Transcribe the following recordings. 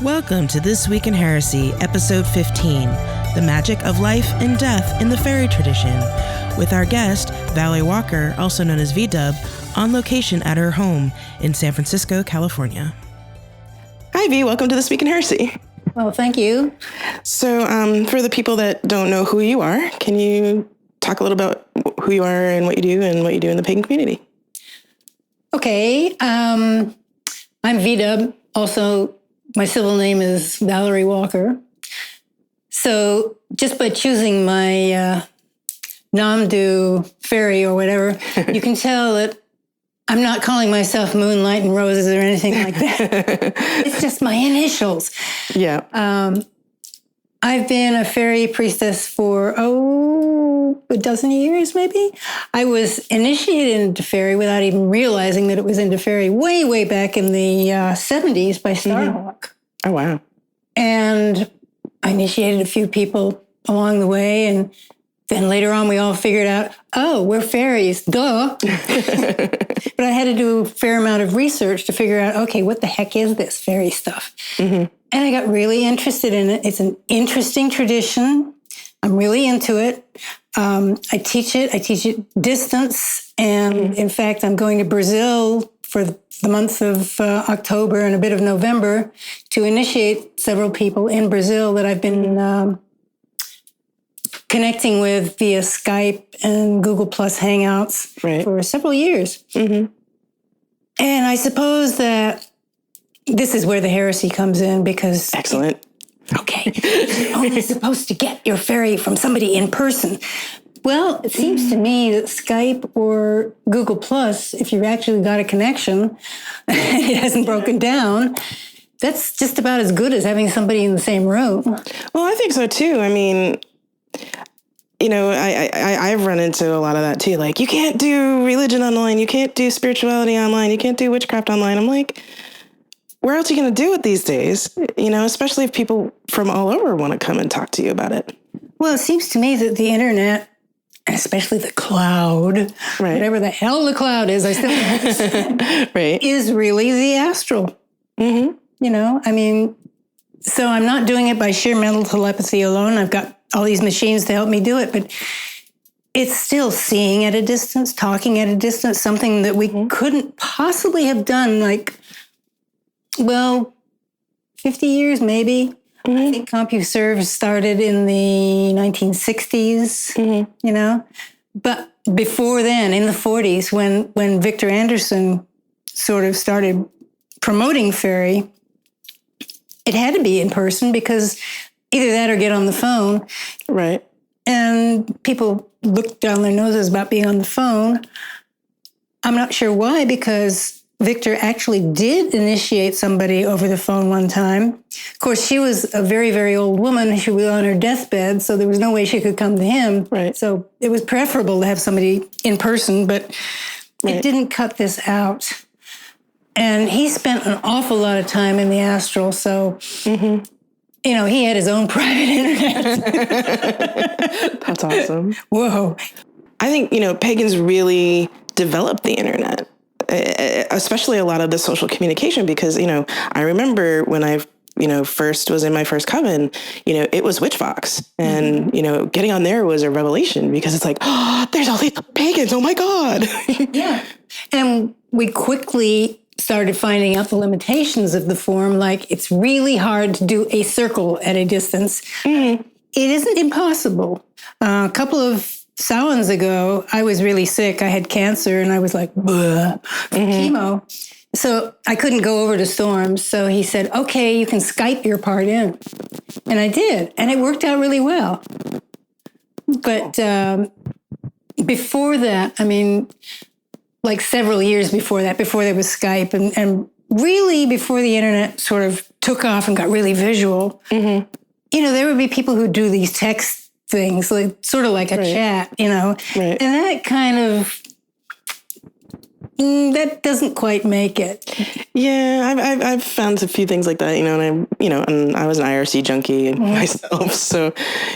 Welcome to This Week in Heresy, Episode 15, The Magic of Life and Death in the Feri Tradition, with our guest, Valerie Walker, also known as VeeDub, on location at her home in San Francisco, California. Hi, V. Welcome to This Week in Heresy. Well, thank you. So, for the people that don't know who you are, can you talk a little about who you are and what you do in the pagan community? Okay. I'm VeeDub. Also, my civil name is Valerie Walker. So just by choosing my nom de Feri or whatever, you can tell that I'm not calling myself Moonlight and Roses or anything like that. It's just my initials. Yeah. I've been a Feri priestess for, a dozen years, maybe. I was initiated into Feri without even realizing that it was into Feri way back in the 70s by Starhawk. Oh, wow. And I initiated a few people along the way, and then later on we all figured out, oh, we're fairies, duh. But I had to do a fair amount of research to figure out, okay, what the heck is this fairy stuff? Mm-hmm. And I got really interested in it. It's an interesting tradition. I'm really into it. I teach it distance. And in fact, I'm going to Brazil for the month of October and a bit of November to initiate several people in Brazil that I've been connecting with via Skype and Google Plus Hangouts for several years. Mm-hmm. And I suppose that this is where the heresy comes in because... Excellent. Okay, you're only supposed to get your Feri from somebody in person. Well, it seems to me that Skype or Google Plus, if you've actually got a connection, it hasn't broken down, that's just about as good as having somebody in the same room. Well, I think so too. I mean, you know, I've run into a lot of that too. Like, you can't do religion online, you can't do spirituality online, you can't do witchcraft online. I'm like, where else are you going to do it these days? You know, especially if people from all over want to come and talk to you about it. Well, it seems to me that the internet, especially the cloud, whatever the hell the cloud is, I still is really the astral. Mm-hmm. You know, I mean, so I'm not doing it by sheer mental telepathy alone. I've got all these machines to help me do it, but it's still seeing at a distance, talking at a distance, something that we couldn't possibly have done like... Well, 50 years maybe. Mm-hmm. I think CompuServe started in the 1960s, you know. But before then, in the 40s, when Victor Anderson sort of started promoting Feri, it had to be in person because either that or get on the phone. Right. And people looked down their noses about being on the phone. I'm not sure why, because Victor actually did initiate somebody over the phone one time. Of course, she was a very, very old woman. She was on her deathbed, so there was no way she could come to him. Right. So it was preferable to have somebody in person, but it didn't cut this out. And he spent an awful lot of time in the astral, so, you know, he had his own private internet. That's awesome. Whoa. I think, you know, pagans really developed the internet, especially a lot of the social communication, because, you know, I remember when I, you know, first was in my first coven, you know, it was Witchbox, and, you know, getting on there was a revelation because it's like, oh, there's all these pagans. Oh my God. Yeah. And we quickly started finding out the limitations of the form. Like, it's really hard to do a circle at a distance. Mm-hmm. It isn't impossible. A couple of Samhains ago, I was really sick. I had cancer, and I was like, chemo. So I couldn't go over to Storms. So he said, okay, you can Skype your part in. And I did. And it worked out really well. But before that, I mean, like several years before that, before there was Skype, and really before the internet sort of took off and got really visual, you know, there would be people who do these text things, like sort of like a chat, you know, and that kind of, that doesn't quite make it. Yeah, I've found a few things like that, you know, and I was an IRC junkie myself, so,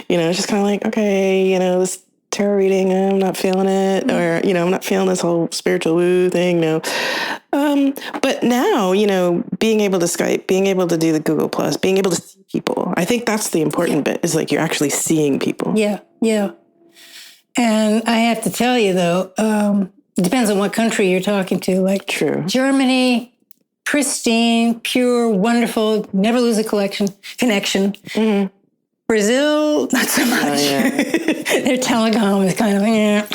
you know, it's just kind of like, okay, you know, this tarot reading, I'm not feeling it, or, I'm not feeling this whole spiritual woo thing, no. But now, being able to Skype, being able to do the Google Plus, being able to see people, I think that's the important bit, is like you're actually seeing people. Yeah, yeah. And I have to tell you, though, it depends on what country you're talking to. Like True. Germany, pristine, pure, wonderful, never lose a connection. Mm-hmm. Brazil, not so much. Oh, yeah. Their telecom is kind of, yeah.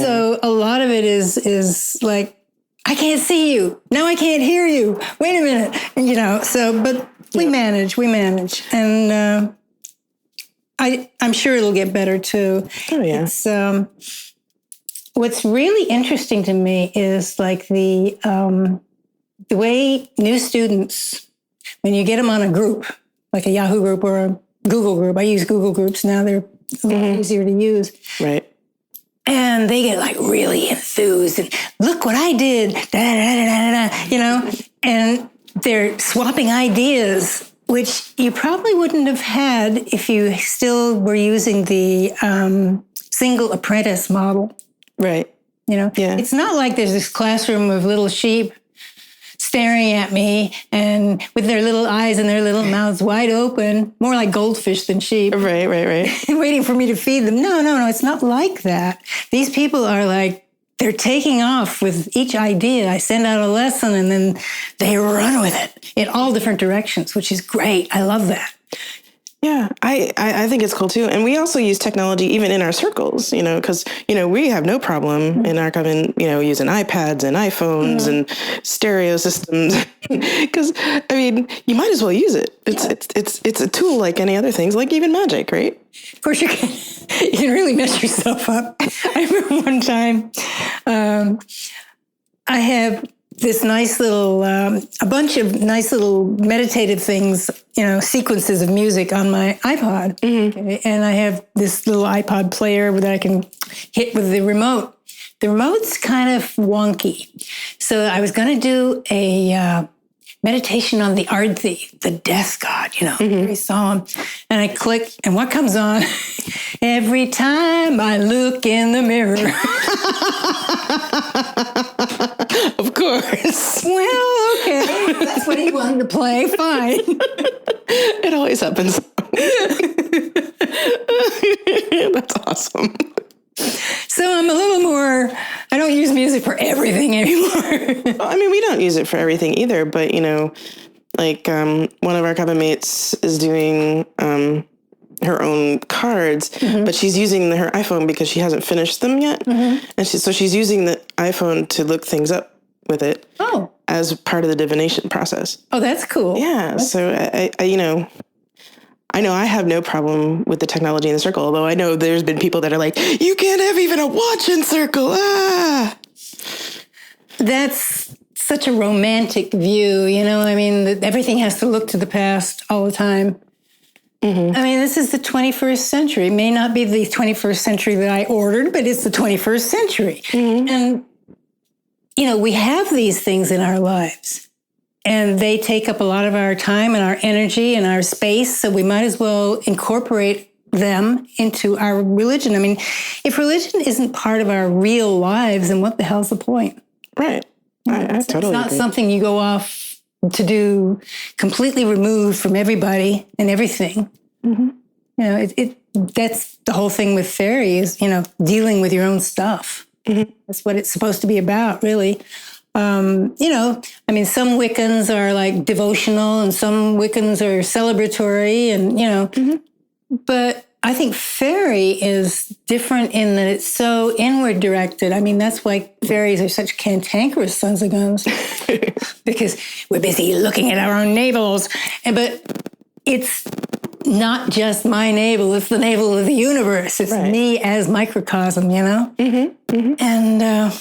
So a lot of it is like, I can't see you. Now I can't hear you. Wait a minute. But we manage. And I'm sure it'll get better too. Oh, yeah. It's, what's really interesting to me is like the way new students, when you get them on a group, like a Yahoo group or a Google group. I use Google groups now. They're a lot easier to use. Right. And they get like really enthused and look what I did, and they're swapping ideas, which you probably wouldn't have had if you still were using the single apprentice model. Right. Yeah. It's not like there's this classroom of little sheep staring at me and with their little eyes and their little mouths wide open, more like goldfish than sheep. Right. Waiting for me to feed them. No, it's not like that. These people are like, they're taking off with each idea. I send out a lesson and then they run with it in all different directions, which is great. I love that. Yeah, I think it's cool too. And we also use technology even in our circles, because, we have no problem in our coven, using iPads and iPhones and stereo systems. Because, you might as well use it. It's a tool like any other things, like even Magick, right? Of course you can really mess yourself up. I remember one time I have this nice little, a bunch of nice little meditative things, sequences of music on my iPod. Mm-hmm. Okay? And I have this little iPod player that I can hit with the remote. The remote's kind of wonky. So I was going to do a meditation on the Ardthi, the death god, very solemn. And I click, and what comes on? Every time I look in the mirror. Of course. Well, okay. That's what he wanted to play. Fine. It always happens. That's awesome. So I'm a little more, I don't use music for everything anymore. Well, we don't use it for everything either, but, one of our coven mates is doing her own cards, but she's using her iPhone because she hasn't finished them yet. Mm-hmm. And so she's using the iPhone to look things up with it as part of the divination process. Oh, that's cool. Yeah. So I know I have no problem with the technology in the circle, although I know there's been people that are like, you can't have even a watch in circle. Ah! That's such a romantic view, that everything has to look to the past all the time. Mm-hmm. This is the 21st century. It may not be the 21st century that I ordered, but it's the 21st century. Mm-hmm. And, we have these things in our lives. And they take up a lot of our time and our energy and our space, so we might as well incorporate them into our religion. If religion isn't part of our real lives, then what the hell's the point? Right. I totally It's not agree. something you go off to do completely removed from everybody and everything. Mm-hmm. That's the whole thing with Feri is, dealing with your own stuff. Mm-hmm. That's what it's supposed to be about, really. Some Wiccans are like devotional and some Wiccans are celebratory and, but I think Feri is different in that it's so inward directed. That's why fairies are such cantankerous sons of guns because we're busy looking at our own navels. But it's not just my navel, it's the navel of the universe. It's me as microcosm, Mm-hmm. Mm-hmm. And,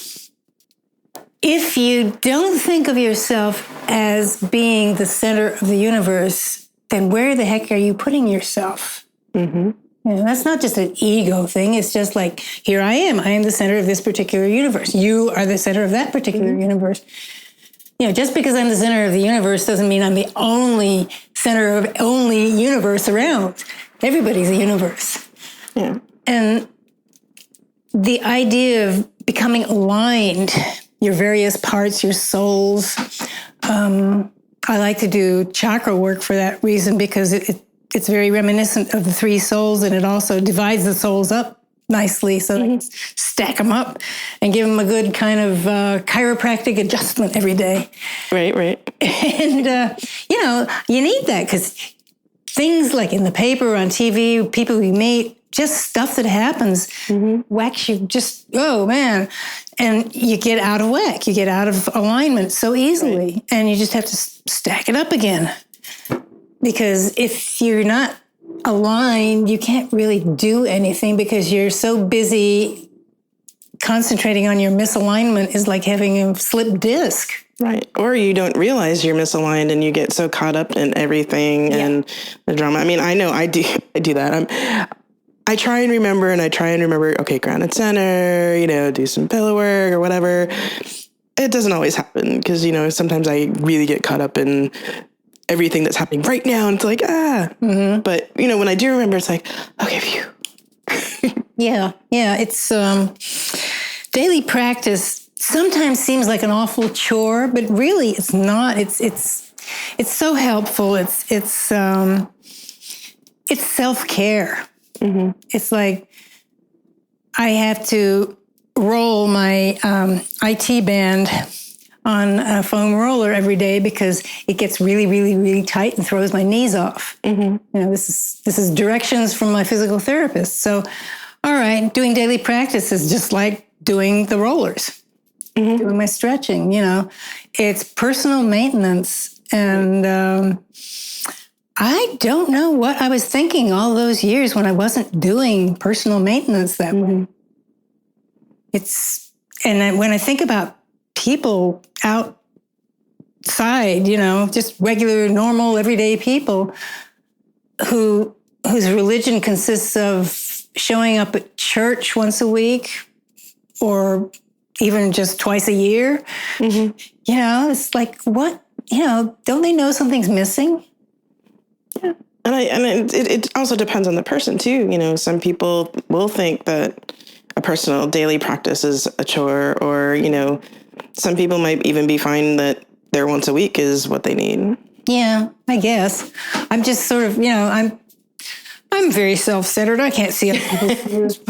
if you don't think of yourself as being the center of the universe, then where the heck are you putting yourself? Mm-hmm. That's not just an ego thing. It's just like, here I am. I am the center of this particular universe. You are the center of that particular universe. Just because I'm the center of the universe doesn't mean I'm the only center of only universe around. Everybody's a universe. Yeah. And the idea of becoming aligned, your various parts, your souls. I like to do chakra work for that reason, because it's very reminiscent of the three souls, and it also divides the souls up nicely, so they stack them up and give them a good kind of chiropractic adjustment every day. Right. And, you need that, because things like in the paper, on TV, people we meet, just stuff that happens, whacks you just, oh man. And you get out of whack, you get out of alignment so easily, and you just have to stack it up again. Because if you're not aligned, you can't really do anything, because you're so busy concentrating on your misalignment is like having a slipped disc. Right. Or you don't realize you're misaligned and you get so caught up in everything and the drama. I mean, I know I do that. I try and remember, okay, grounded center, do some pillow work or whatever. It doesn't always happen, because, sometimes I really get caught up in everything that's happening right now, and it's like, But, when I do remember, it's like, okay, phew. Yeah. It's daily practice sometimes seems like an awful chore, but really it's not. It's so helpful. It's self-care. It's like I have to roll my IT band on a foam roller every day, because it gets really, really, really tight and throws my knees off. This is directions from my physical therapist. So, all right, doing daily practice is just like doing the rollers, doing my stretching. It's personal maintenance, and I don't know what I was thinking all those years when I wasn't doing personal maintenance that way. When I think about people outside, just regular, normal, everyday people whose religion consists of showing up at church once a week or even just twice a year, it's like, what, don't they know something's missing? Yeah. And it also depends on the person too. Some people will think that a personal daily practice is a chore, or, some people might even be fine that their once a week is what they need. Yeah, I guess. I'm just sort of, I'm very self-centered. I can't see other people's views.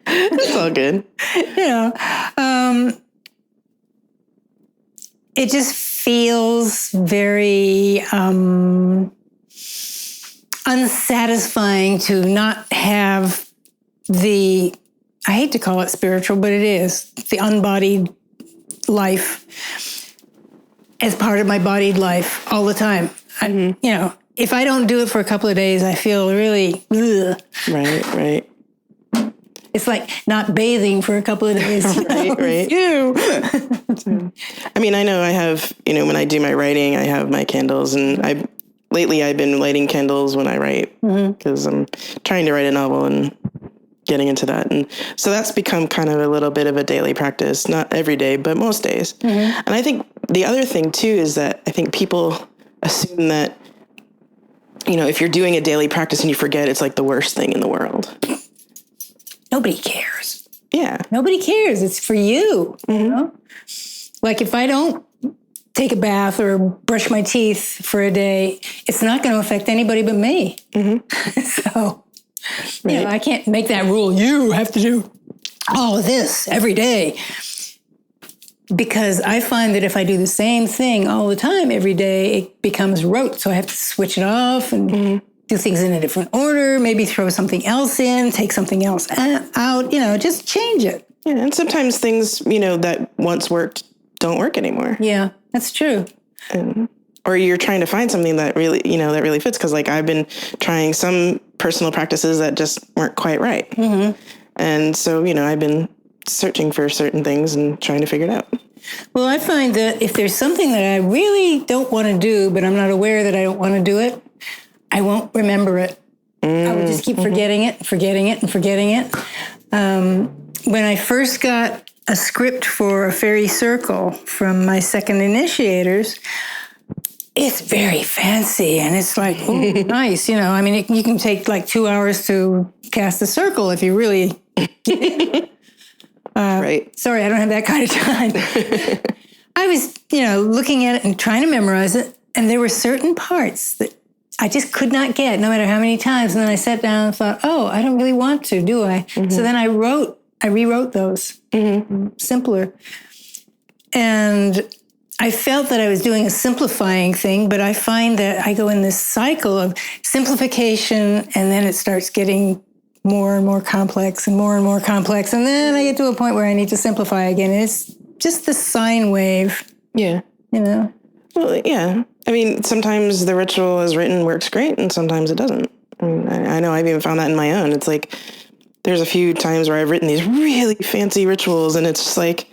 It's all good. It just feels very unsatisfying to not have I hate to call it spiritual, but it is, the unbodied life as part of my bodied life all the time. If I don't do it for a couple of days, I feel really, ugh. Right. It's like not bathing for a couple of days. Right. Ew. I mean, I know I have, when I do my writing, I have my candles, and lately I've been lighting candles when I write, because I'm trying to write a novel and getting into that. And so that's become kind of a little bit of a daily practice, not every day, but most days. And I think the other thing too is that I think people assume that, if you're doing a daily practice and you forget, it's like the worst thing in the world. Nobody cares. Yeah. Nobody cares. It's for you. Like if I don't take a bath or brush my teeth for a day, it's not going to affect anybody but me. So, I can't make that rule. You have to do all of this every day. Because I find that if I do the same thing all the time every day, it becomes rote. So I have to switch it off and do things in a different order, maybe throw something else in, take something else out, just change it. Yeah, and sometimes things, that once worked don't work anymore. Yeah, that's true. Or you're trying to find something that really, that really fits. Because like I've been trying some personal practices that just weren't quite right. And so, I've been searching for certain things and trying to figure it out. Well, I find that if there's something that I really don't want to do, but I'm not aware that I don't want to do it, I won't remember it. I would just keep forgetting it. When I first got a script for a Feri circle from my second initiators, it's very fancy, and it's like, oh, nice. You can take like 2 hours to cast a circle if you really Right. Sorry, I don't have that kind of time. I was, looking at it and trying to memorize it. And there were certain parts that I just could not get, no matter how many times. And then I sat down and thought, oh, I don't really want to, do I? Mm-hmm. So then I rewrote those, simpler. And I felt that I was doing a simplifying thing, but I find that I go in this cycle of simplification, and then it starts getting more and more complex and more complex. And then I get to a point where I need to simplify again. And it's just the sine wave. Yeah. Well, yeah. I mean, sometimes the ritual as written works great, and sometimes it doesn't. I mean, I know I've even found that in my own. It's like, there's a few times where I've written these really fancy rituals, and it's just like,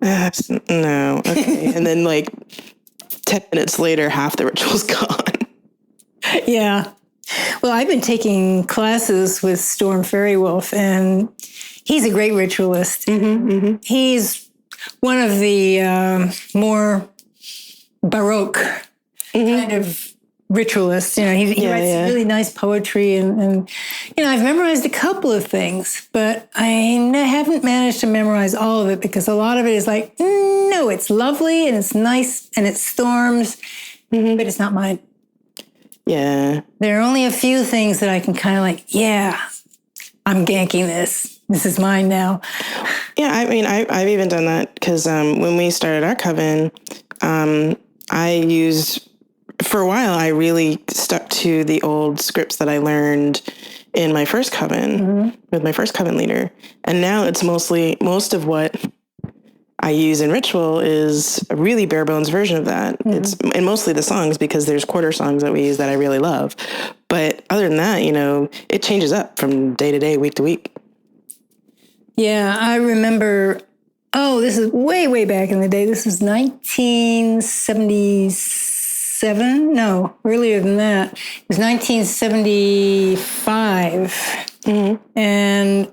no, okay. And then 10 minutes later, half the ritual's gone. Yeah. Well, I've been taking classes with Storm Feri Wolf, and he's a great ritualist. He's one of the more Baroque kind of ritualists. He writes really nice poetry, and I've memorized a couple of things, but I haven't managed to memorize all of it, because a lot of it is like, no, it's lovely and it's nice and it storms, but it's not mine. Yeah. There are only a few things that I can kind of I'm ganking this. This is mine now. Yeah, I mean, I've even done that, because when we started our coven, I used, for a while, I really stuck to the old scripts that I learned in my first coven with my first coven leader. And now it's most of what I use in ritual is a really bare bones version of that. And mostly the songs, because there's quarter songs that we use that I really love. But other than that, it changes up from day to day, week to week. Yeah, I remember, this is way, way back in the day. This was 1977. No, earlier than that. It was 1975. And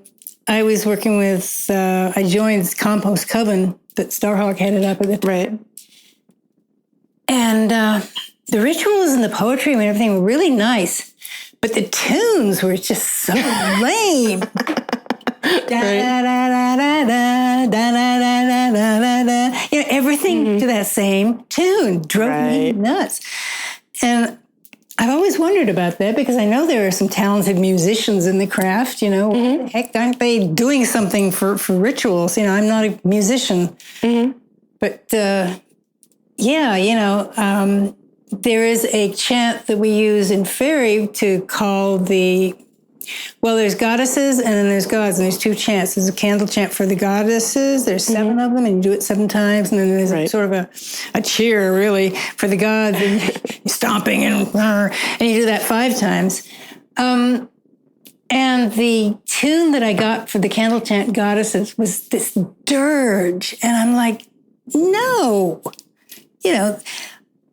I was working with, I joined Compost Coven that Starhawk headed up at the time. Right. And the rituals and the poetry and everything were really nice, but the tunes were just so lame. Everything to that same tune drove me nuts. And I've always wondered about that, because I know there are some talented musicians in the craft, heck, aren't they doing something for rituals? I'm not a musician. But there is a chant that we use in Feri to call there's goddesses and then there's gods, and there's two chants. There's a candle chant for the goddesses. There's 7 of them, and you do it 7 times. And then there's sort of a cheer, really, for the gods, and you're stomping and you do that 5 times. And the tune that I got for the candle chant goddesses was this dirge. And I'm like, no,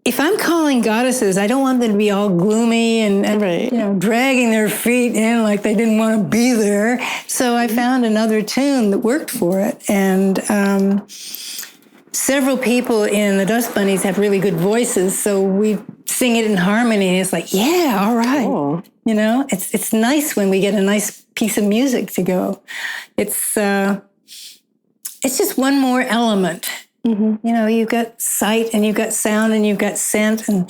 if I'm calling goddesses, I don't want them to be all gloomy and dragging their feet in like they didn't want to be there. So I found another tune that worked for it. And several people in the Dust Bunnies have really good voices, so we sing it in harmony. And it's like, yeah, all right. Cool. It's nice when we get a nice piece of music to go. It's just one more element. You've got sight and you've got sound and you've got scent and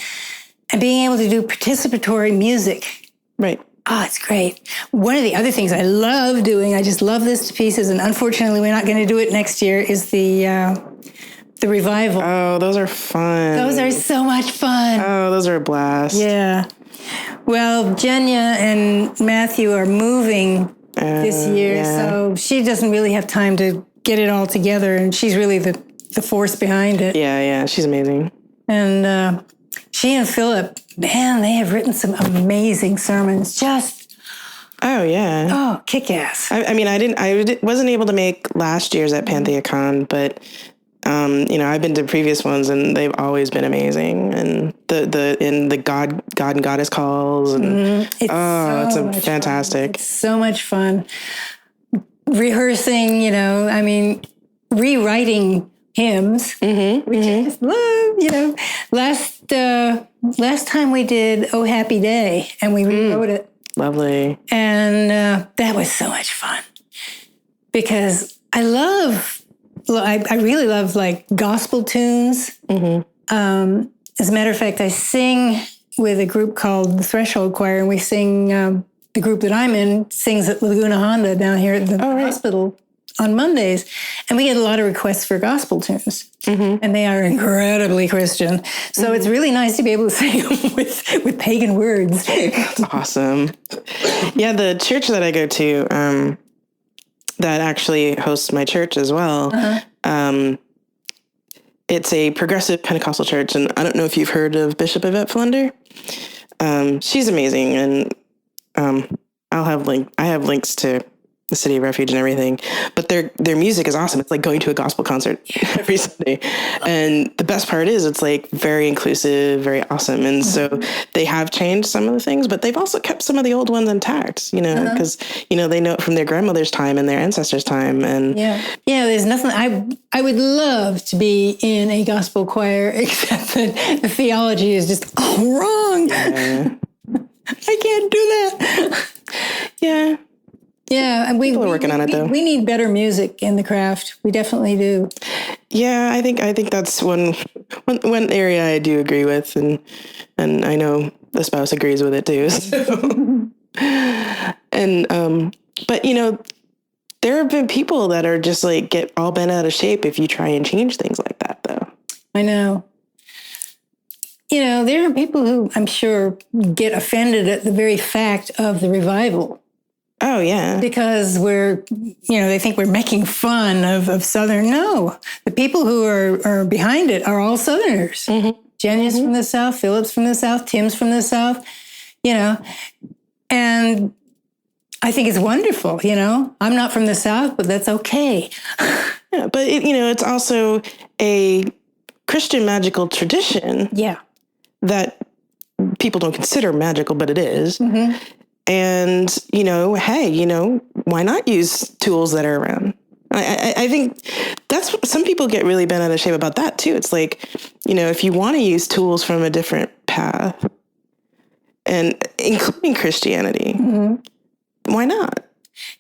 being able to do participatory music. Right. Oh, it's great. One of the other things I love doing, I just love this to pieces, and unfortunately we're not going to do it next year, is the revival. Oh, those are fun. Those are so much fun. Oh, those are a blast. Yeah. Well, Jenya and Matthew are moving this year, so she doesn't really have time to get it all together, and she's really the force behind it. Yeah, she's amazing. And she and Philip, man, they have written some amazing sermons. Kick-ass. I wasn't able to make last year's at PantheaCon, but I've been to previous ones and they've always been amazing. And the God and Goddess calls, and it's fantastic. It's so much fun. Rehearsing, rewriting hymns, which I just love, Last time we did Oh Happy Day, and we rewrote it. Lovely. And that was so much fun. because I really love like gospel tunes. As a matter of fact, I sing with a group called the Threshold Choir, and we sing, the group that I'm in sings at Laguna Honda down here at the hospital on Mondays. And we get a lot of requests for gospel tunes. And they are incredibly Christian. So it's really nice to be able to sing them with pagan words. That's awesome. Yeah, the church that I go to, that actually hosts my church as well, it's a progressive Pentecostal church, and I don't know if you've heard of Bishop Yvette Flunder. She's amazing, and I have links to the City of Refuge and everything. But their music is awesome. It's like going to a gospel concert every Sunday. And the best part is it's like very inclusive, very awesome. And so they have changed some of the things, but they've also kept some of the old ones intact, because, they know it from their grandmother's time and their ancestors' time. And there's nothing. I would love to be in a gospel choir, except that the theology is just all wrong. Yeah. I can't do that. Yeah. Yeah, and we're working on it though. We need better music in the craft. We definitely do. Yeah, I think that's one area I do agree with, and I know the spouse agrees with it too. So. And but there have been people that are just like get all bent out of shape if you try and change things like that, though. I know. There are people who I'm sure get offended at the very fact of the revival. Oh, yeah. Because they think we're making fun of Southern. No, the people who are behind it are all Southerners. Jenny's from the South, Philip's from the South, Tim's from the South, and I think it's wonderful, I'm not from the South, but that's okay. Yeah, but it's also a Christian magical tradition. Yeah. That people don't consider magical, but it is. And, hey, why not use tools that are around? I think that's what some people get really bent out of shape about that, too. It's like, if you want to use tools from a different path, and including Christianity, why not?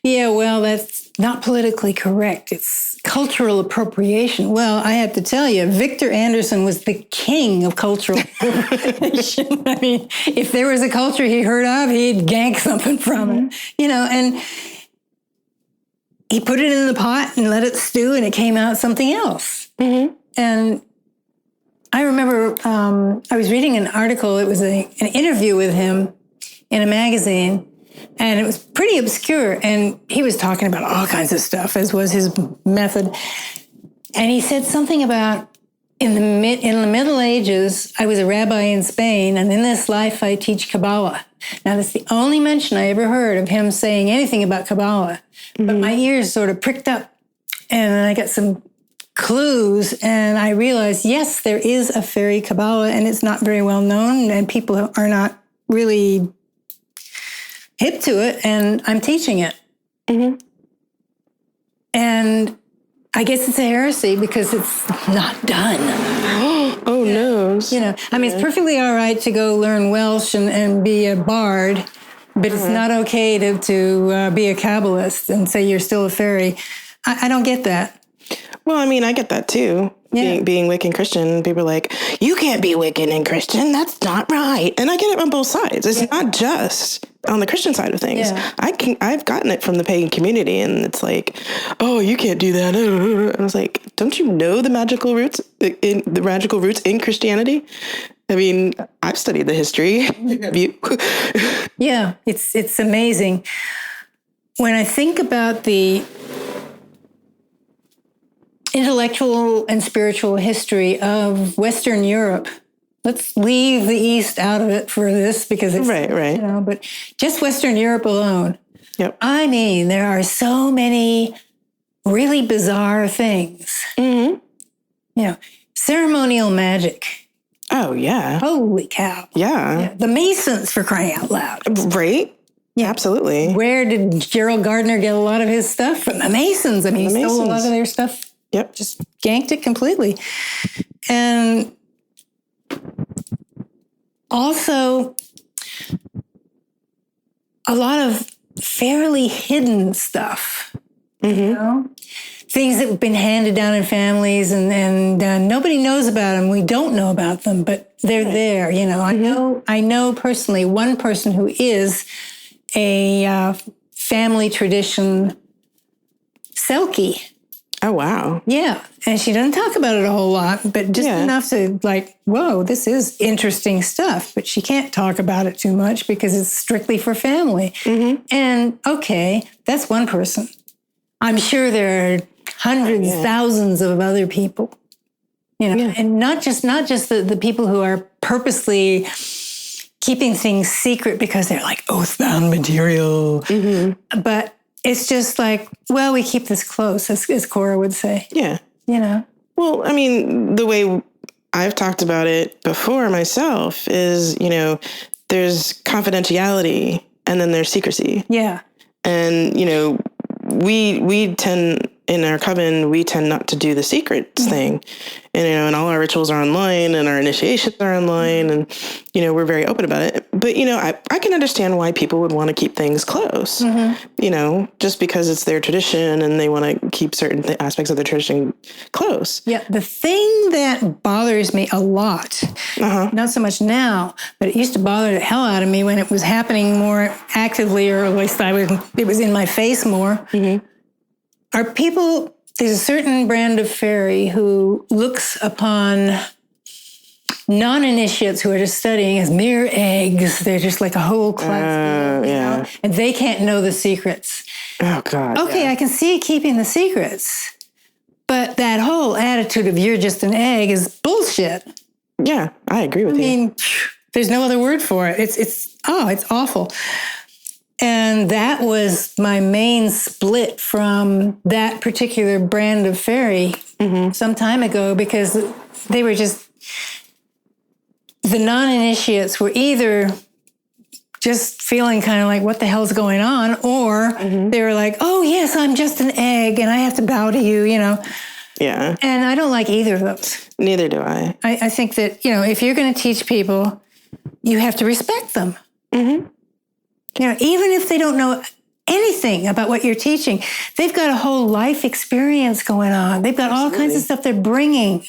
Yeah, well, that's not politically correct. It's cultural appropriation. Well, I have to tell you, Victor Anderson was the king of cultural appropriation. I mean, if there was a culture he heard of, he'd gank something from it, and he put it in the pot and let it stew, and it came out something else. And I remember I was reading an article. It was an interview with him in a magazine. And it was pretty obscure. And he was talking about all kinds of stuff, as was his method. And he said something about in the Middle Ages, I was a rabbi in Spain, and in this life I teach Kabbalah. Now, that's the only mention I ever heard of him saying anything about Kabbalah. But my ears sort of pricked up, and I got some clues, and I realized, yes, there is a Feri Kabbalah, and it's not very well known, and people are not really hip to it, and I'm teaching it. And I guess it's a heresy because it's not done. Oh, no. It's perfectly all right to go learn Welsh and be a bard, but it's not okay to be a Kabbalist and say you're still a fairy. I don't get that. Well, I get that too. Yeah. Being Wiccan Christian, people are like, you can't be Wiccan and Christian. That's not right. And I get it on both sides. It's not just on the Christian side of things. Yeah. I've gotten it from the pagan community, and it's like, oh, you can't do that. And I was like, don't you know the magical roots in Christianity? I've studied the history. Have you? Yeah, it's amazing. When I think about the intellectual and spiritual history of Western Europe. Let's leave the East out of it for this because it's right. But just Western Europe alone. Yep. There are so many really bizarre things. Ceremonial magic. Oh yeah. Holy cow. Yeah. The Masons, for crying out loud. Right. Yeah, absolutely. Where did Gerald Gardner get a lot of his stuff? From the Masons. He stole a lot of their stuff. Yep. Just ganked it completely. And also a lot of fairly hidden stuff You know? Things that have been handed down in families and nobody knows about them. We don't know about them, but they're there. You know, I know personally one person who is a family tradition Selkie. Oh, wow. Yeah. And she doesn't talk about it a whole lot, but just enough to like, whoa, this is interesting stuff. But she can't talk about it too much because it's strictly for family. And okay, that's one person. I'm sure there are hundreds, thousands of other people, you know, and not just the people who are purposely keeping things secret because they're like oath-bound material. But it's just like, well, we keep this close, as Cora would say. Yeah. You know? Well, I mean, the way I've talked about it before myself is, you know, there's confidentiality and then there's secrecy. Yeah. And, you know, we tend, in our coven, we tend not to do the secrets thing. And, you know, and all our rituals are online and our initiations are online and, you know, we're very open about it. But, you know, I can understand why people would want to keep things close, you know, just because it's their tradition and they want to keep certain aspects of their tradition close. Yeah. The thing that bothers me a lot, not so much now, but it used to bother the hell out of me when it was happening more actively, or at least it was in my face more, are people, there's a certain brand of fairy who looks upon non-initiates who are just studying as mere eggs. They're just like a whole class, you know? And they can't know the secrets. Oh, God. Okay, I can see keeping the secrets, but that whole attitude of you're just an egg is bullshit. Yeah, I agree with you. I mean, there's no other word for it. It's awful. And that was my main split from that particular brand of fairy some time ago, because they were just, the non-initiates were either just feeling kind of like, what the hell's going on? Or they were like, oh, yes, I'm just an egg and I have to bow to you, you know? Yeah. And I don't like either of those. Neither do I. I think that, you know, if you're going to teach people, you have to respect them. You know, even if they don't know anything about what you're teaching, they've got a whole life experience going on. They've got all kinds of stuff they're bringing.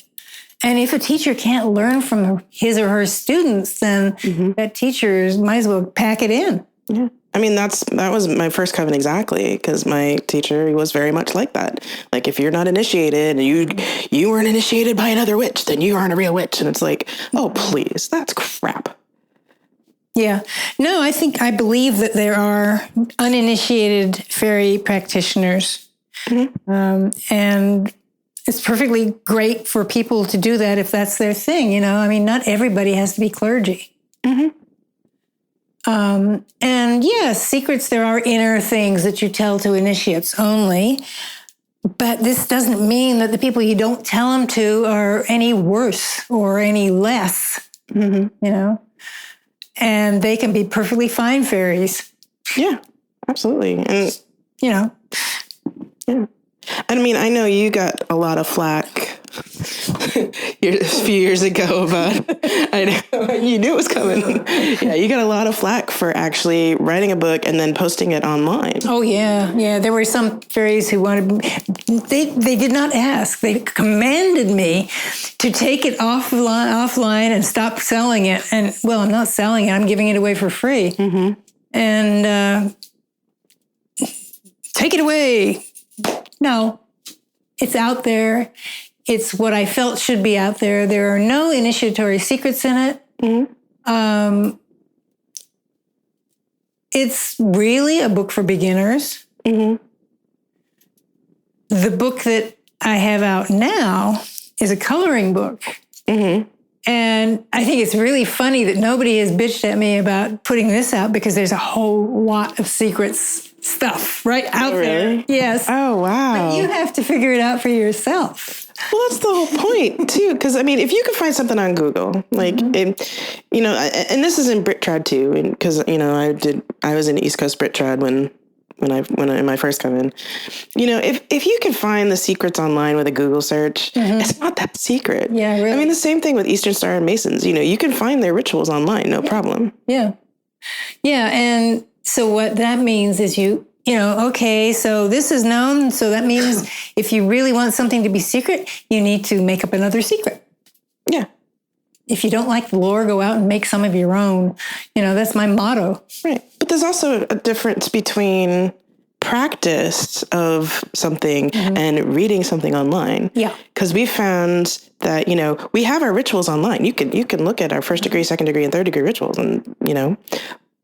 And if a teacher can't learn from his or her students, then that teacher might as well pack it in. Yeah. I mean, that was my first coven exactly, because my teacher was very much like that. Like, if you're not initiated and you weren't initiated by another witch, then you aren't a real witch. And it's like, oh, please, that's crap. Yeah. No, I believe that there are uninitiated fairy practitioners. And it's perfectly great for people to do that if that's their thing, you know? I mean, not everybody has to be clergy. And yes, secrets, there are inner things that you tell to initiates only. But this doesn't mean that the people you don't tell them to are any worse or any less, you know? And they can be perfectly fine fairies. Yeah, absolutely. And, you know. Yeah. I mean, I know you got a lot of flack a few years ago about, I know, you knew it was coming. Yeah, you got a lot of flack for actually writing a book and then posting it online. Oh, yeah. Yeah, there were some fairies who wanted, they did not ask. They commanded me to take it offline and stop selling it. And, well, I'm not selling it. I'm giving it away for free. And take it away. No, it's out there. It's what I felt should be out there. There are no initiatory secrets in it. It's really a book for beginners. The book that I have out now is a coloring book. And I think it's really funny that nobody has bitched at me about putting this out, because there's a whole lot of secrets stuff right out there. Yes. Oh, wow. But you have to figure it out for yourself. Well, that's the whole point, too. Because, I mean, if you could find something on Google, like, you know, and this is in Brit Trad, too, because, you know, I was in East Coast Brit Trad when I in my first coven. You know, if you can find the secrets online with a Google search, it's not that secret. Yeah, really. I mean, the same thing with Eastern Star and Masons. You know, you can find their rituals online, no problem. Yeah. Yeah, and so what that means is you okay, so this is known. So that means if you really want something to be secret, you need to make up another secret. Yeah. If you don't like the lore, go out and make some of your own. That's my motto. Right. But there's also a difference between practice of something and reading something online. Yeah. Because we found that, we have our rituals online. You can look at our first degree, second degree, and third degree rituals and,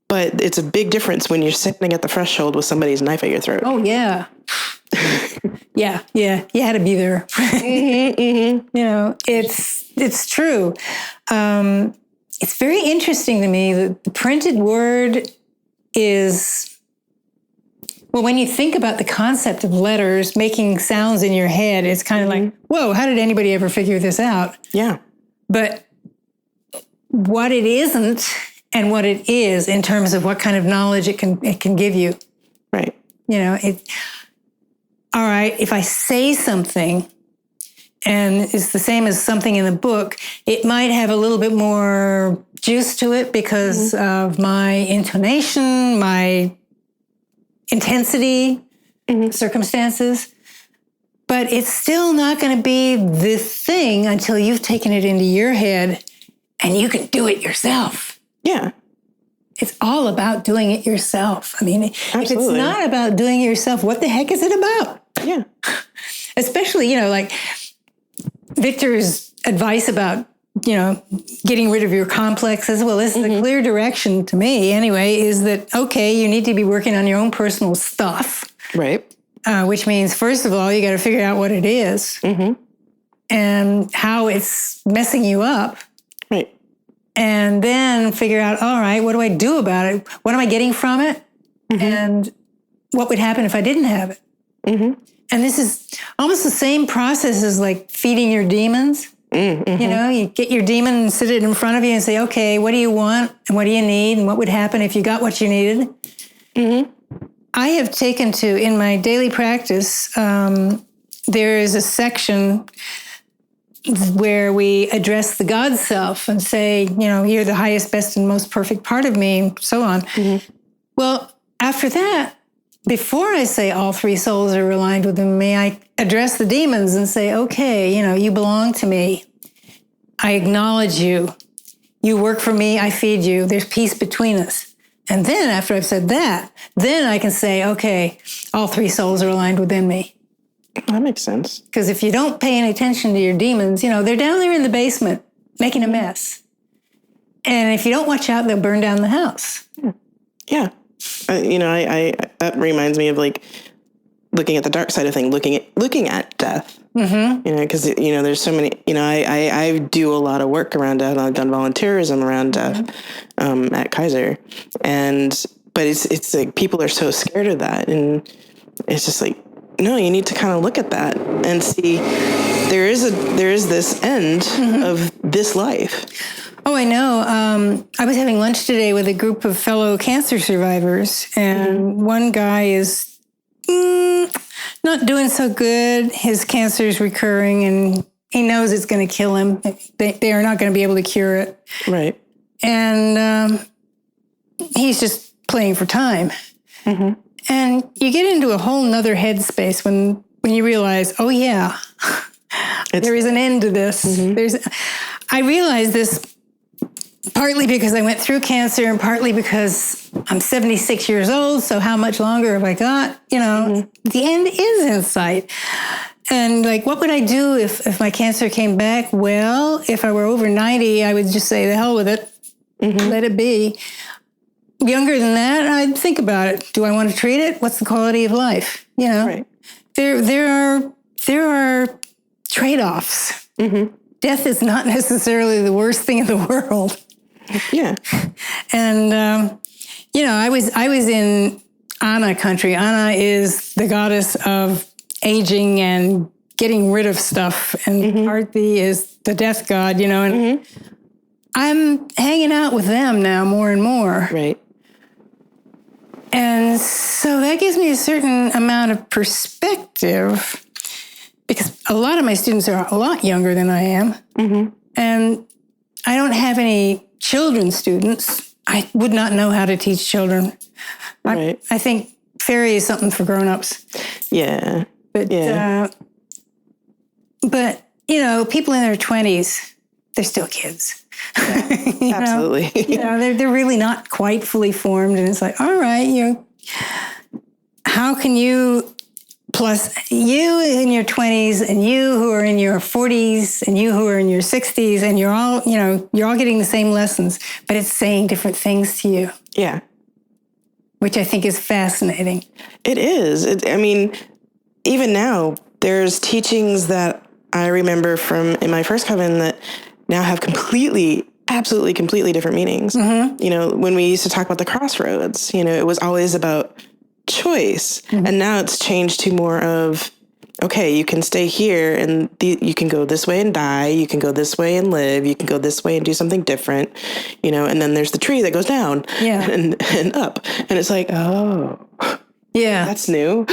but it's a big difference when you're sitting at the threshold with somebody's knife at your throat. Oh, yeah. Yeah. You had to be there. It's true. It's very interesting to me that the printed word is... Well, when you think about the concept of letters making sounds in your head, it's kind of like, whoa, how did anybody ever figure this out? Yeah. But what it isn't and what it is in terms of what kind of knowledge it can give you. Right. All right, if I say something and it's the same as something in the book, it might have a little bit more juice to it because of my intonation, my intensity, circumstances, but it's still not going to be this thing until you've taken it into your head and you can do it yourself. Yeah. It's all about doing it yourself. I mean, Absolutely. If it's not about doing it yourself, what the heck is it about? Yeah. Especially, like Victor's advice about, getting rid of your complexes. Well, this is a clear direction to me anyway, is that, okay, you need to be working on your own personal stuff. Right. Which means, first of all, you got to figure out what it is and how it's messing you up. Right. And then figure out, all right, what do I do about it? What am I getting from it? And what would happen if I didn't have it? And this is almost the same process as like feeding your demons. You get your demon and sit it in front of you and say, okay, what do you want? And what do you need? And what would happen if you got what you needed? I have taken to, in my daily practice, there is a section where we address the God self and say, you're the highest, best, and most perfect part of me, and so on. Well, after that, before I say all three souls are aligned within me, I address the demons and say, okay, you belong to me. I acknowledge you. You work for me. I feed you. There's peace between us. And then after I've said that, then I can say, okay, all three souls are aligned within me. That makes sense. Because if you don't pay any attention to your demons, they're down there in the basement making a mess. And if you don't watch out, they'll burn down the house. Yeah. I that reminds me of like looking at the dark side of things, looking at death. Because there's so many. I do a lot of work around death. I've done volunteerism around death at Kaiser, but it's like people are so scared of that, and it's just like, no, you need to kind of look at that and see there is this end of this life. Oh, I know. I was having lunch today with a group of fellow cancer survivors, and one guy is not doing so good. His cancer is recurring, and he knows it's going to kill him. They are not going to be able to cure it. Right. And he's just playing for time. And you get into a whole nother headspace when you realize, oh, yeah, there is an end to this. I realized this partly because I went through cancer and partly because I'm 76 years old. So how much longer have I got? The end is in sight. And like, what would I do if my cancer came back? Well, if I were over 90, I would just say the hell with it. Let it be. Younger than that, I'd think about it. Do I want to treat it? What's the quality of life? Right. There are trade-offs. Death is not necessarily the worst thing in the world. Yeah. And, I was in Anna country. Anna is the goddess of aging and getting rid of stuff. And Arthi is the death god, and I'm hanging out with them now more and more. Right. And so that gives me a certain amount of perspective because a lot of my students are a lot younger than I am. And I don't have any children students. I would not know how to teach children. Right. I think Feri is something for grown-ups. Yeah. But, you know, people in their 20s, they're still kids. Yeah, absolutely. You know, they're really not quite fully formed. And it's like, all right, you know, how can you, plus you in your 20s and you who are in your 40s and you who are in your 60s, and you're all, you know, you're all getting the same lessons, but it's saying different things to you. Yeah. Which I think is fascinating. It is. I mean, even now, there's teachings that I remember from in my first coven that now have absolutely completely different meanings. Mm-hmm. You know, when we used to talk about the crossroads, you know, it was always about choice. Mm-hmm. And now it's changed to more of, okay, you can stay here and you can go this way and die. You can go this way and live. You can go this way and do something different, you know, and then there's the tree that goes down and up. And it's like, oh, yeah, that's new.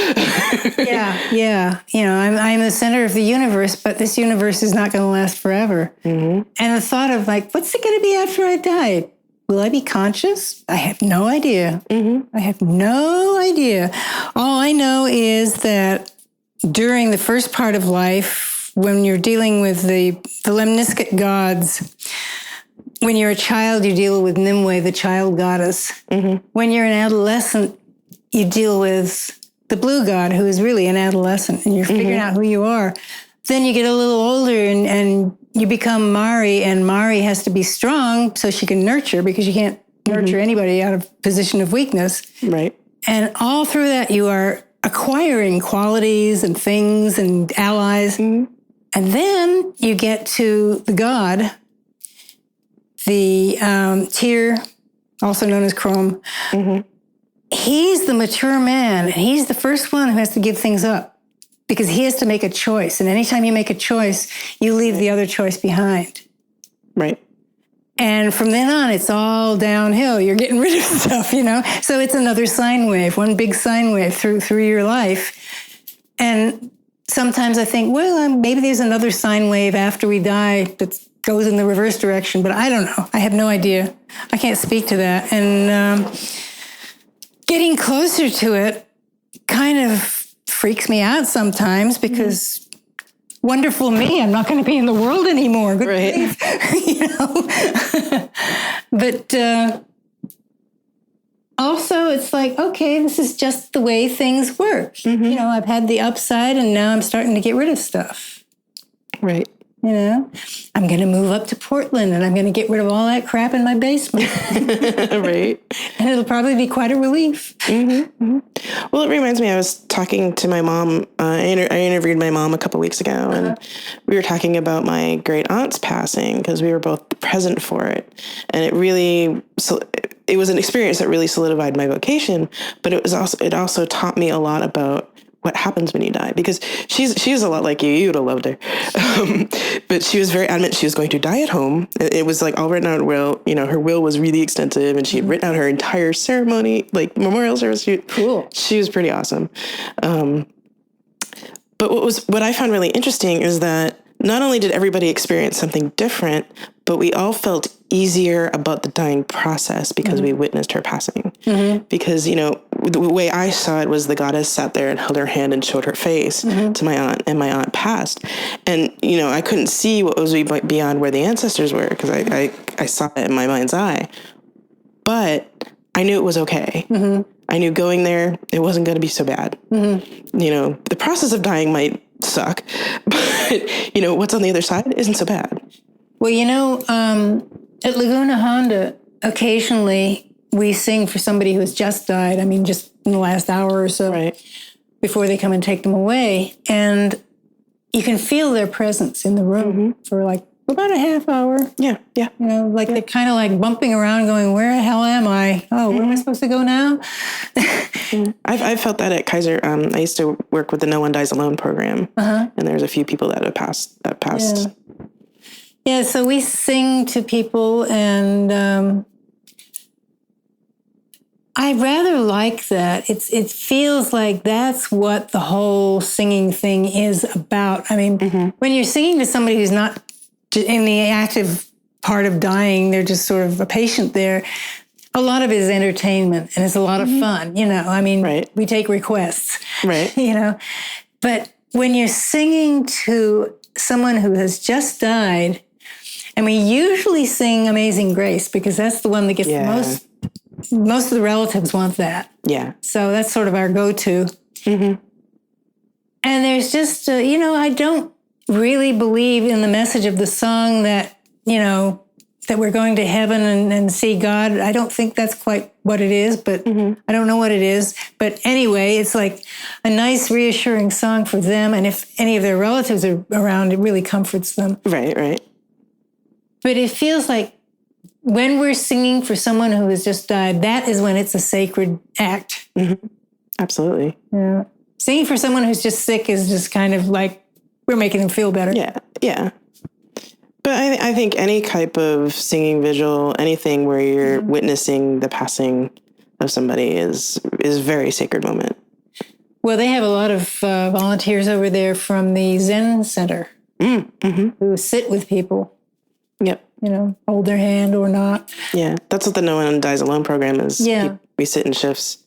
Yeah. You know, I'm the center of the universe, but this universe is not going to last forever. Mm-hmm. And the thought of like, what's it going to be after I die? Will I be conscious? I have no idea. Mm-hmm. I have no idea. All I know is that during the first part of life, when you're dealing with the Lemniscate gods, when you're a child, you deal with Nimue, the child goddess. Mm-hmm. When you're an adolescent, you deal with the blue god, who is really an adolescent, and you're figuring out who you are. Then you get a little older and you become Mari, and Mari has to be strong so she can nurture, because you can't nurture anybody out of position of weakness. Right. And all through that, you are acquiring qualities and things and allies. Mm-hmm. And then you get to the god, the Tyr, also known as Chrome. Mm-hmm. He's the mature man, and he's the first one who has to give things up, because he has to make a choice. And anytime you make a choice, you leave the other choice behind. Right. And from then on, it's all downhill. You're getting rid of stuff, you know? So it's another sine wave, one big sine wave through your life. And sometimes I think, well, maybe there's another sine wave after we die that goes in the reverse direction, but I don't know. I have no idea. I can't speak to that. And getting closer to it kind of freaks me out sometimes, because wonderful me, I'm not going to be in the world anymore. Good right. You know? But also it's like, okay, this is just the way things work. Mm-hmm. You know, I've had the upside, and now I'm starting to get rid of stuff. Right. You know, I'm going to move up to Portland, and I'm going to get rid of all that crap in my basement. Right. And it'll probably be quite a relief. Mm-hmm. Mm-hmm. Well, it reminds me, I was talking to my mom. I interviewed my mom a couple weeks ago, and we were talking about my great aunt's passing, because we were both present for it. And it was an experience that really solidified my vocation, but it also taught me a lot about what happens when you die, because she's a lot like you. You would have loved her. But she was very adamant she was going to die at home. It was like all written out will. You know, her will was really extensive, and she had written out her entire ceremony, like memorial service. Cool. She was pretty awesome. But what I found really interesting is that not only did everybody experience something different, but we all felt easier about the dying process because we witnessed her passing. Mm-hmm. Because, you know, the way I saw it was the goddess sat there and held her hand and showed her face to my aunt, and my aunt passed. And, you know, I couldn't see what was beyond where the ancestors were, because I saw it in my mind's eye. But I knew it was okay. Mm-hmm. I knew going there, it wasn't going to be so bad. Mm-hmm. You know, the process of dying might suck, but, you know, what's on the other side isn't so bad. Well, you know, at Laguna Honda, occasionally we sing for somebody who has just died. I mean, just in the last hour or so, before they come and take them away. And you can feel their presence in the room for like about a half hour. Yeah. You know, like they're kind of like bumping around going, where the hell am I? Oh, where am I supposed to go now? I've felt that at Kaiser. I used to work with the No One Dies Alone program. And there's a few people that have passed. Yeah, so we sing to people, and I rather like that. It feels like that's what the whole singing thing is about. I mean, when you're singing to somebody who's not in the active part of dying, they're just sort of a patient there. a lot of it is entertainment and it's a lot of fun, you know. I mean, we take requests, you know. But when you're singing to someone who has just died, and we usually sing Amazing Grace because that's the one that gets most of the relatives want that. Yeah. So that's sort of our go-to. And there's just, you know, I don't really believe in the message of the song that, you know, that we're going to heaven and see God. I don't think that's quite what it is, but I don't know what it is. But anyway, it's like a nice, reassuring song for them. And if any of their relatives are around, it really comforts them. Right. But it feels like when we're singing for someone who has just died, that is when it's a sacred act. Absolutely. Yeah. Singing for someone who's just sick is just kind of like we're making them feel better. Yeah. But I think any type of singing visual, anything where you're witnessing the passing of somebody is a very sacred moment. Well, they have a lot of volunteers over there from the Zen Center who sit with people. Yep. You know, hold their hand or not. Yeah, that's what the No One Dies Alone program is. Yeah. We sit in shifts.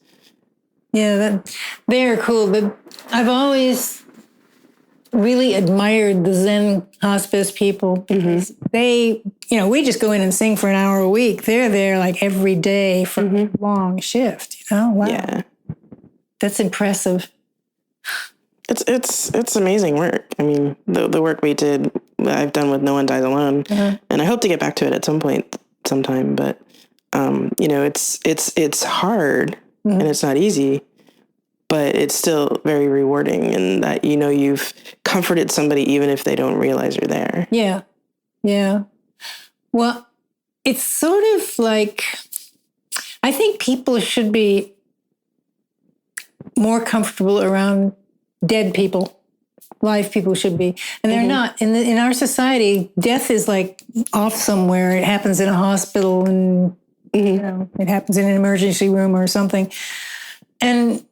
Yeah, they're cool. But I've always really admired the Zen hospice people. They, you know, we just go in and sing for an hour a week. They're there like every day for a long shift, you know? Wow. Yeah. That's impressive. It's amazing work. I mean, the work I've done with No One Dies Alone, and I hope to get back to it at some point, sometime. But you know, it's hard and it's not easy, but it's still very rewarding, and that you know you've comforted somebody even if they don't realize you're there. Yeah, yeah. Well, it's sort of like I think people should be more comfortable around dead people. Live people should be, and they're not. In our society, death is like off somewhere. It happens in a hospital, and you know, it happens in an emergency room or something. And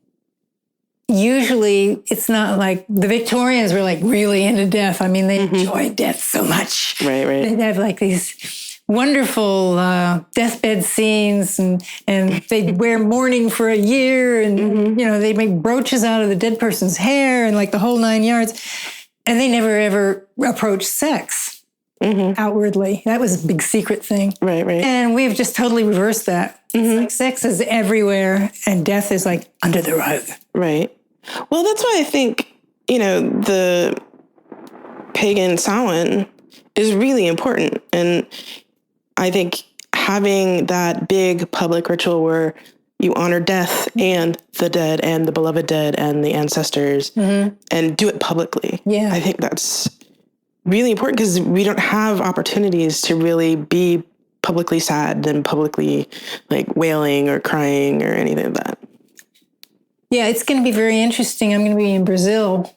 usually, it's not like the Victorians were like really into death. I mean, they enjoyed death so much. Right. They'd have like these wonderful deathbed scenes, and they'd wear mourning for a year, and you know, they'd make brooches out of the dead person's hair and like the whole 9 yards. And they never ever approached sex outwardly. That was a big secret thing. Right. And we've just totally reversed that. It's like sex is everywhere and death is like under the rug. Right. Well, that's why I think, you know, the Pagan Samhain is really important. And I think having that big public ritual where you honor death and the dead and the beloved dead and the ancestors and do it publicly. Yeah. I think that's really important because we don't have opportunities to really be publicly sad and publicly like wailing or crying or anything like that. Yeah, it's going to be very interesting. I'm going to be in Brazil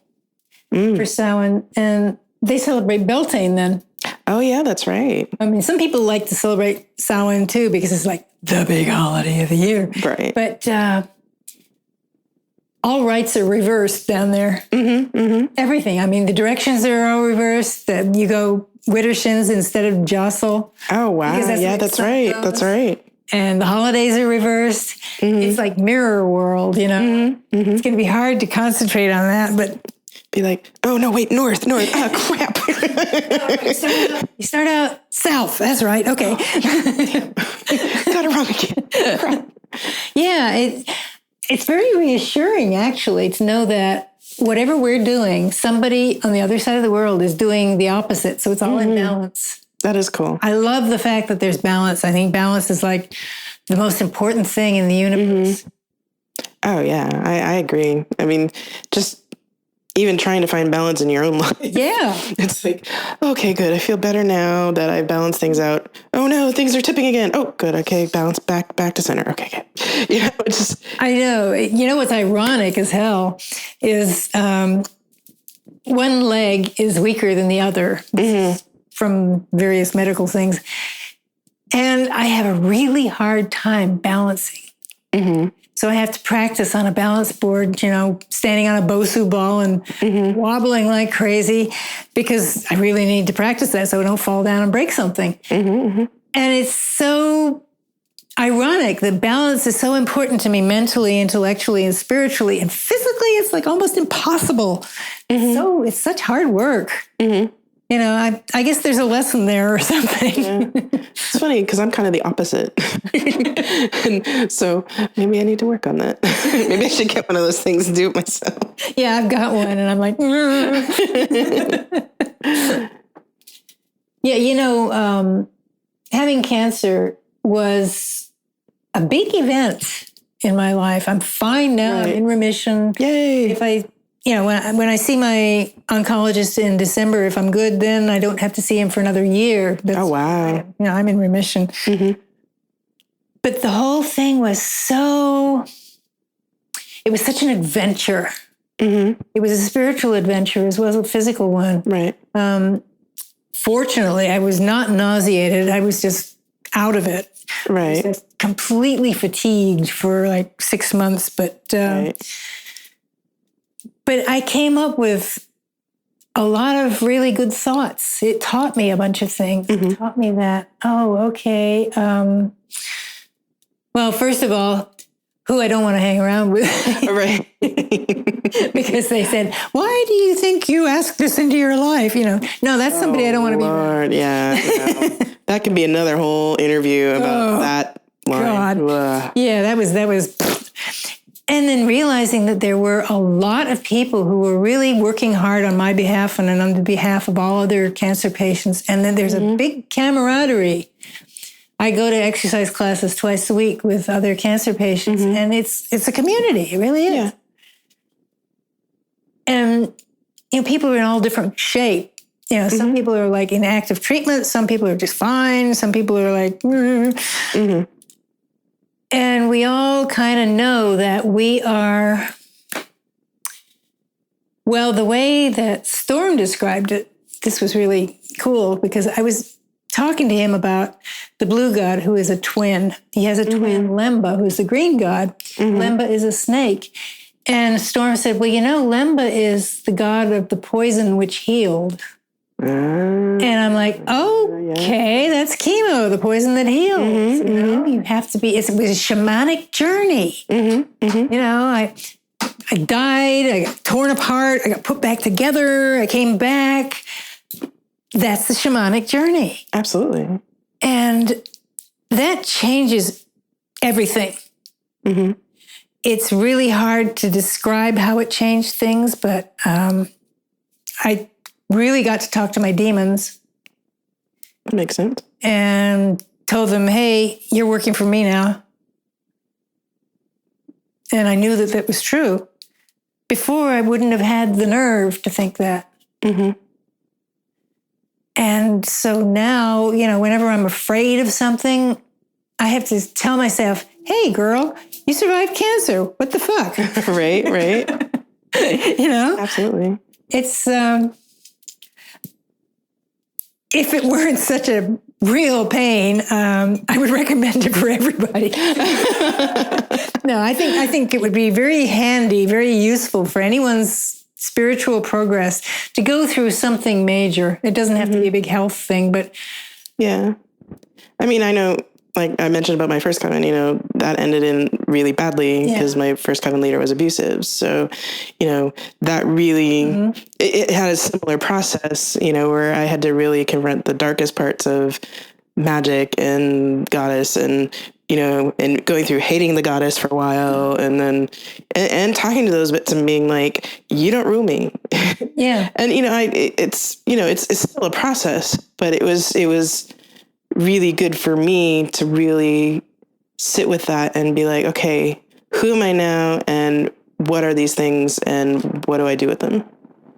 for Samhain, and they celebrate Beltane then. Oh, yeah, that's right. I mean, some people like to celebrate Samhain, too, because it's like the big holiday of the year. Right. But all rites are reversed down there. Everything. I mean, the directions are all reversed. You go widdershins instead of jostle. Oh, wow. Yeah, that's right. That's right. And the holidays are reversed. It's like mirror world, you know. It's going to be hard to concentrate on that, but... Be like, oh, no, wait, north. Oh, crap. You start out south. That's right. Okay. Got it wrong again. Crap. Yeah, it's very reassuring, actually, to know that whatever we're doing, somebody on the other side of the world is doing the opposite. So it's all in balance. That is cool. I love the fact that there's balance. I think balance is like the most important thing in the universe. Oh, yeah, I agree. I mean, just... even trying to find balance in your own life. Yeah. It's like, okay, good. I feel better now that I've balanced things out. Oh no, things are tipping again. Oh, good. Okay, balance back to center. Okay, good. You know, it's just... I know. You know what's ironic as hell is one leg is weaker than the other from various medical things. And I have a really hard time balancing. So I have to practice on a balance board, you know, standing on a Bosu ball and wobbling like crazy because I really need to practice that so I don't fall down and break something. And it's so ironic that balance is so important to me mentally, intellectually, and spiritually, and physically it's like almost impossible. So it's such hard work. You know, I guess there's a lesson there or something. Yeah. It's funny because I'm kind of the opposite. And so maybe I need to work on that. Maybe I should get one of those things and do it myself. Yeah, I've got one and I'm like, yeah, you know, having cancer was a big event in my life. I'm fine now. I'm in remission. Yay. If I, you know, when I see my oncologist in December, if I'm good, then I don't have to see him for another year. Oh, wow. You know, I'm in remission. But the whole thing was it was such an adventure. It was a spiritual adventure as well as a physical one. Right. Fortunately, I was not nauseated. I was just out of it. Right. I was just completely fatigued for like 6 months, but I came up with a lot of really good thoughts. It taught me a bunch of things. It taught me that, okay. Well, first of all, who I don't want to hang around with. Right. Because they said, why do you think you asked this into your life? You know, no, that's somebody I don't want to be around. Yeah. No. That could be another whole interview about that line. God. Yeah, that was. And then realizing that there were a lot of people who were really working hard on my behalf and on the behalf of all other cancer patients. And then there's a big camaraderie. I go to exercise classes twice a week with other cancer patients, and it's a community. It really is. Yeah. And, you know, people are in all different shape. You know, some people are like in active treatment. Some people are just fine. Some people are like, And we all kind of know that we are, well, the way that Storm described it, this was really cool because I was talking to him about the blue god who is a twin. He has a twin, Lemba, who's the green god. Lemba is a snake. And Storm said, well, you know, Lemba is the god of the poison which healed. And I'm like, okay, that's chemo, the poison that heals. You know, you have to be, it was a shamanic journey. You know, I died, I got torn apart, I got put back together, I came back. That's the shamanic journey. Absolutely. And that changes everything. It's really hard to describe how it changed things, but I really got to talk to my demons. That makes sense. And told them, hey, you're working for me now. And I knew that that was true. Before, I wouldn't have had the nerve to think that. And so now, you know, whenever I'm afraid of something, I have to tell myself, hey, girl, you survived cancer. What the fuck? Right. You know? Absolutely. It's, if it weren't such a real pain, I would recommend it for everybody. No, I think it would be very handy, very useful for anyone's spiritual progress to go through something major. It doesn't have to be a big health thing, but yeah. I mean, I know, like I mentioned about my first coven, you know, that ended in really badly because my first coven leader was abusive. So, you know, that really, it had a similar process, you know, where I had to really confront the darkest parts of Magick and goddess and, you know, and going through hating the goddess for a while and then, and talking to those bits and being like, you don't rule me. Yeah. And, you know, it's, you know, it's still a process, but it was really good for me to really sit with that and be like, okay, who am I now? And what are these things? And what do I do with them?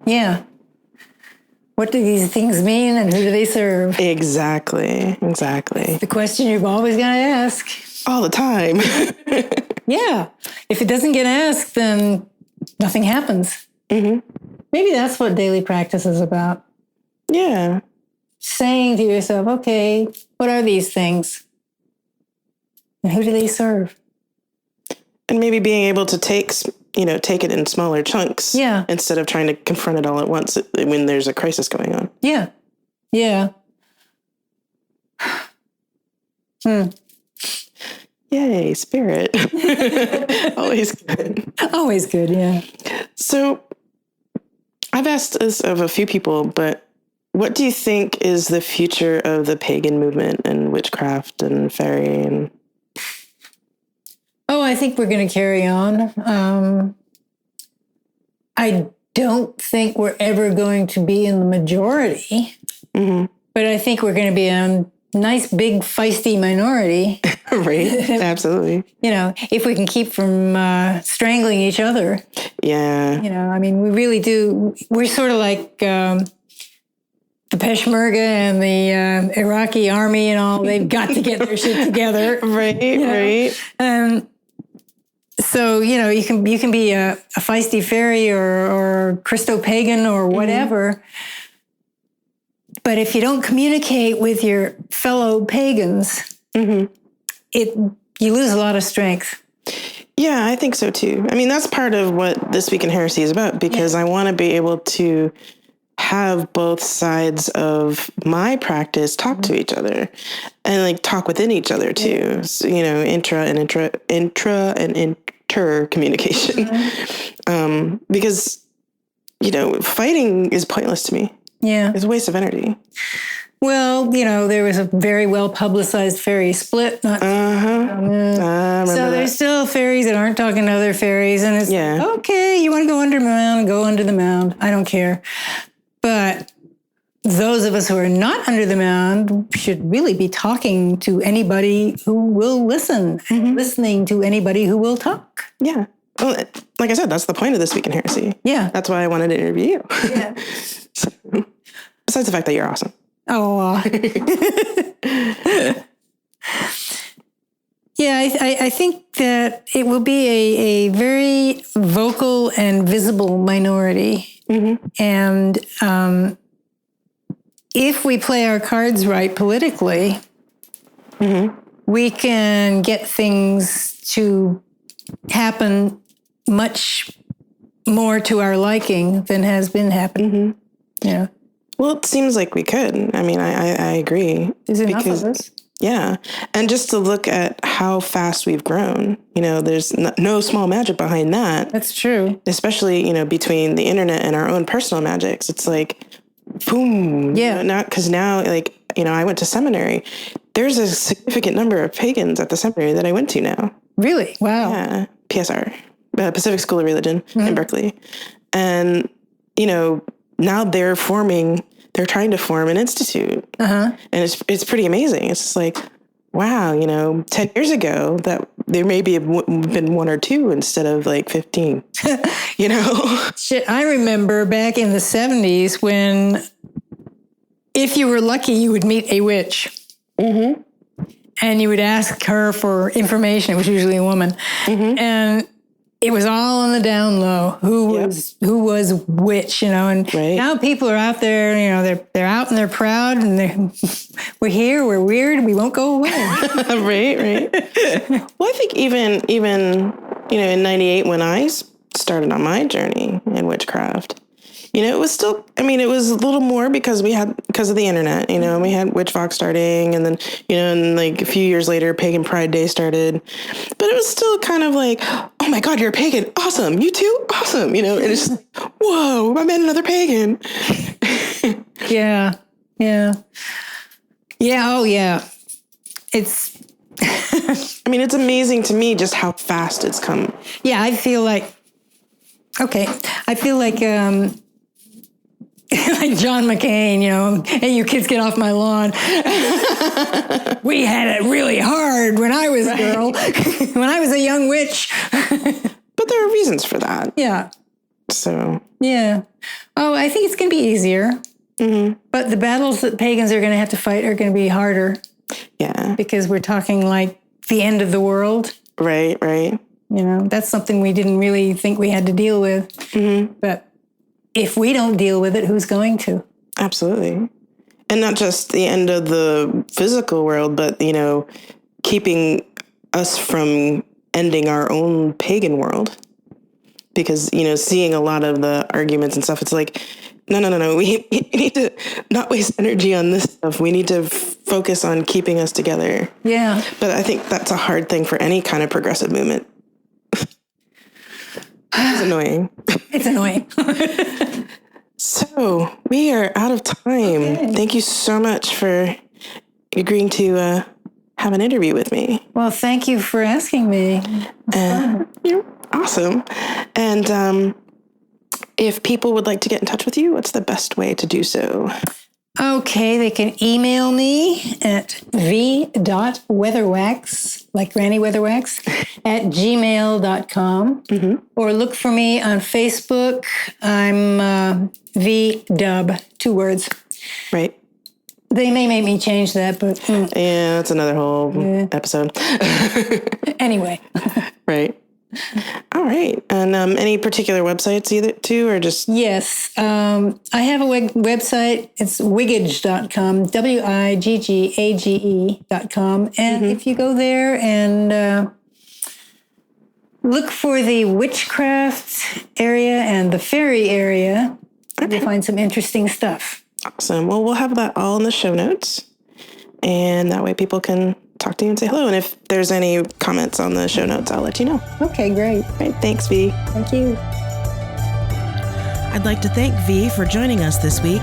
Yeah. What do these things mean and who do they serve? Exactly. The question you've always got to ask. All the time. Yeah. If it doesn't get asked, then nothing happens. Maybe that's what daily practice is about. Yeah. Saying to yourself, okay, what are these things? And who do they serve? And maybe being able to take it in smaller chunks. Yeah. Instead of trying to confront it all at once when there's a crisis going on. Yeah. Yeah. Yay, spirit. Always good. Always good, yeah. So I've asked this of a few people, but what do you think is the future of the pagan movement and witchcraft and fairy? And I think we're going to carry on. I don't think we're ever going to be in the majority, but I think we're going to be a nice, big, feisty minority. Right, absolutely. If we can keep from strangling each other. Yeah. I mean, we really do. We're sort of like the Peshmerga and the Iraqi army and all. They've got to get their shit together. Right. So, you can be a feisty fairy or Christo pagan or whatever. But if you don't communicate with your fellow pagans, you lose a lot of strength. Yeah, I think so too. I mean, that's part of what This Week in Heresy is about, because I want to be able to have both sides of my practice talk to each other and like talk within each other too. So, intra and inter communication. Because, fighting is pointless to me. Yeah. It's a waste of energy. Well, there was a very well publicized fairy split. So there's still fairies that aren't talking to other fairies, and it's okay, you want to go under the mound, go under the mound. I don't care. But those of us who are not under the mound should really be talking to anybody who will listen, and listening to anybody who will talk. Yeah. Well, like I said, that's the point of This Week in Heresy. Yeah. That's why I wanted to interview you. Yeah. So, besides the fact that you're awesome. Oh. Yeah, I think that it will be a very vocal and visible minority. And if we play our cards right politically, we can get things to happen much more to our liking than has been happening. Yeah. Well, it seems like we could. I mean, I agree. There's enough of us. Yeah. And just to look at how fast we've grown, there's no small magic behind that. That's true. Especially, between the internet and our own personal magics. It's like, boom. Yeah. Because now, I went to seminary. There's a significant number of pagans at the seminary that I went to now. Really? Wow. Yeah. PSR, Pacific School of Religion in Berkeley. And, now they're trying to form an institute. And it's pretty amazing. It's just like, wow, 10 years ago that there maybe have been one or two instead of like 15, Shit, I remember back in the 70s when if you were lucky, you would meet a witch. And you would ask her for information. It was usually a woman. And it was all on the down low. Who was which, and now people are out there, they're out and they're proud and we're here, we're weird, we won't go away. Right. Well, I think even in 98 when I started on my journey in witchcraft, it was still, it was a little more because of the internet, and we had Witchvox starting, and then, and like a few years later, Pagan Pride Day started, but it was still kind of like, oh my God, you're a pagan. Awesome. You too? Awesome. And it's just, whoa, I met another pagan. Yeah. Oh yeah. It's, it's amazing to me just how fast it's come. Yeah. I feel like like John McCain, hey, you kids get off my lawn. We had it really hard when I was a girl, when I was a young witch. But there are reasons for that. Yeah. So. Yeah. Oh, I think it's going to be easier. But the battles that pagans are going to have to fight are going to be harder. Yeah. Because we're talking like the end of the world. Right. That's something we didn't really think we had to deal with. But if we don't deal with it, who's going to? Absolutely. And not just the end of the physical world, but, keeping us from ending our own pagan world. Because, seeing a lot of the arguments and stuff, it's like, no. We need to not waste energy on this stuff. We need to focus on keeping us together. Yeah. But I think that's a hard thing for any kind of progressive movement. It's annoying. It's annoying. So we are out of time. Okay. Thank you so much for agreeing to have an interview with me. Well, thank you for asking me. You're awesome. And if people would like to get in touch with you, what's the best way to do so? Okay, they can email me at v.weatherwax, like Granny Weatherwax, at gmail.com. Mm-hmm. Or look for me on Facebook. I'm VeeDub, 2 words. Right. They may make me change that, but... Yeah, that's another whole episode. Anyway. Right. All right. And any particular websites either too, or just... Yes. I have a website. It's wiggage.com, WIGGAGE.com. And if you go there and look for the witchcraft area and the fairy area, you'll find some interesting stuff. Awesome. Well, we'll have that all in the show notes. And that way people can talk to you and say hello. And if there's any comments on the show notes, I'll let you know. Okay, great. Right. Thanks, V. Thank you. I'd like to thank V for joining us this week.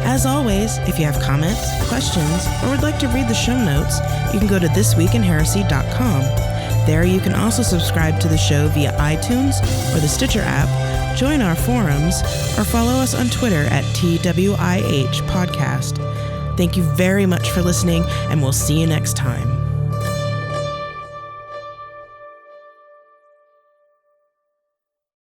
As always, if you have comments, questions, or would like to read the show notes, you can go to thisweekinheresy.com. There you can also subscribe to the show via iTunes or the Stitcher app, join our forums, or follow us on Twitter at TWIH Podcast. Thank you very much for listening, and we'll see you next time.